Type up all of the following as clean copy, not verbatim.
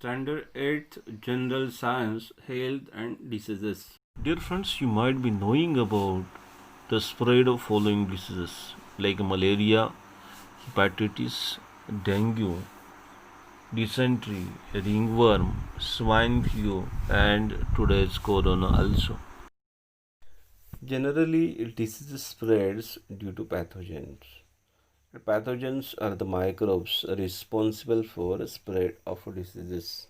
Standard 8th General Science, Health and Diseases. Dear friends, you might be knowing about the spread of following diseases like malaria, hepatitis, dengue, dysentery, ringworm, swine flu, and today's corona also. Generally, disease spreads due to pathogens. Pathogens are the microbes responsible for spread of diseases.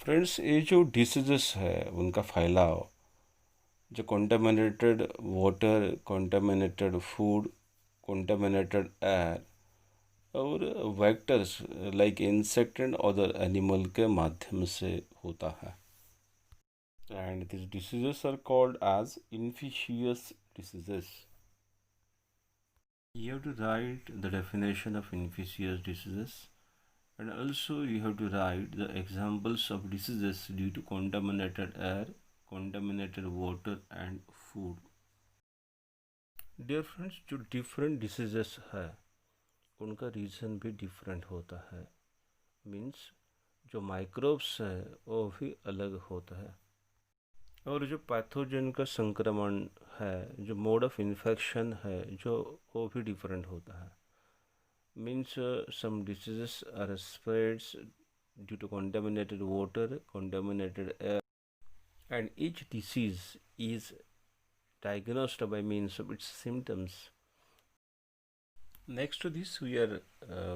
Friends, ये जो diseases है उनका फैलाव जो contaminated water, contaminated food, contaminated air और vectors like insect and other animal के माध्यम से होता है. And this diseases are called as infectious diseases. You have to write the definition of infectious diseases, and also you have to write the examples of diseases due to contaminated air, contaminated water and food. Dear friends, जो different diseases है उनका reason भी different होता है. Means जो microbes है वो भी अलग होता है, और जो पैथोजन का संक्रमण है, जो मोड ऑफ इन्फेक्शन है, जो वो भी डिफरेंट होता है. Means some diseases are spreads due to contaminated water, contaminated air, and each disease is diagnosed by means of its symptoms. Next to this, we are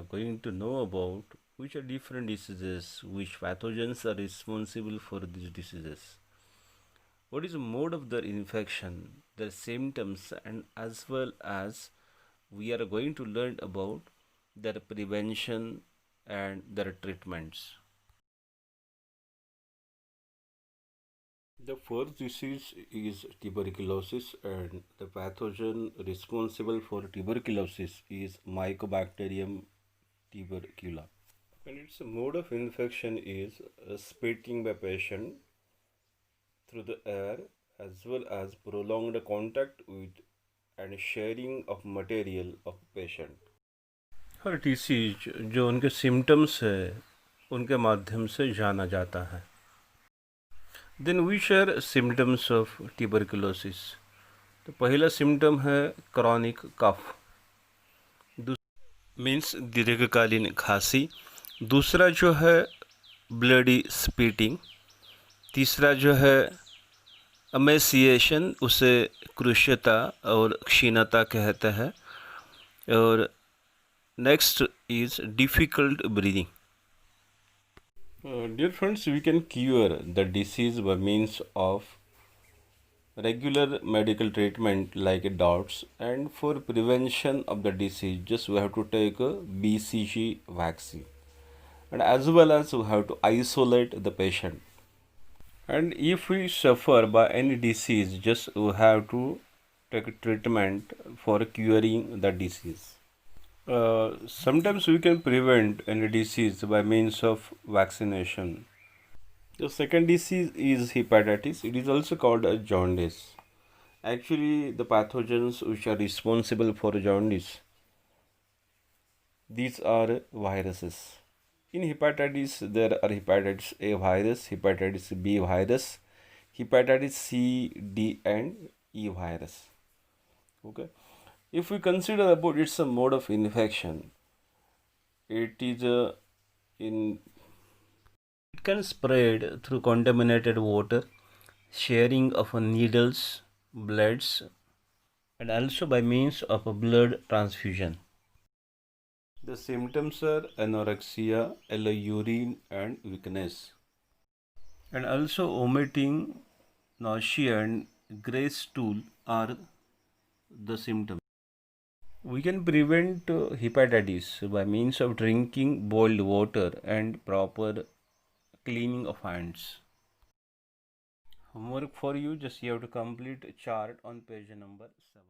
going to know about which are different diseases, which pathogens are responsible for these diseases, what is the mode of their infection, their symptoms, and as well as we are going to learn about their prevention and their treatments. The first disease is tuberculosis, and the pathogen responsible for tuberculosis is Mycobacterium tuberculum. And its mode of infection is spitting by patient through the air, as well as prolonged contact with and sharing of material of patient. Her disease जो उनके symptoms है उनके माध्यम से जाना जाता है. Then which are symptoms of tuberculosis. तो पहला सिम्टम है क्रॉनिक कफ, मीन्स दीर्घकालीन खांसी. दूसरा जो है ब्लडी स्पीटिंग. तीसरा जो है अमेसिएशन, उसे कृष्यता और क्षीणता कहते हैं. और next is difficult breathing. Dear friends, we can cure the disease by means of regular medical treatment like dots, and for prevention of the disease just we have to take a BCG vaccine, and as well as we have to isolate the patient. And if we suffer by any disease, just we have to take treatment for curing the disease. Sometimes we can prevent any disease by means of vaccination. The second disease is hepatitis. It is also called a jaundice. Actually, the pathogens which are responsible for jaundice, these are viruses. In hepatitis, there are hepatitis A virus, hepatitis B virus, hepatitis C, D, and E virus. Okay. If we consider about its a mode of infection, it is it can spread through contaminated water, sharing of needles, bloods, and also by means of a blood transfusion. The symptoms are anorexia, yellow urine, and weakness, and also vomiting, nausea, and grey stool are the symptoms. We can prevent hepatitis by means of drinking boiled water and proper cleaning of hands. Homework for you, just you have to complete a chart on page number 7.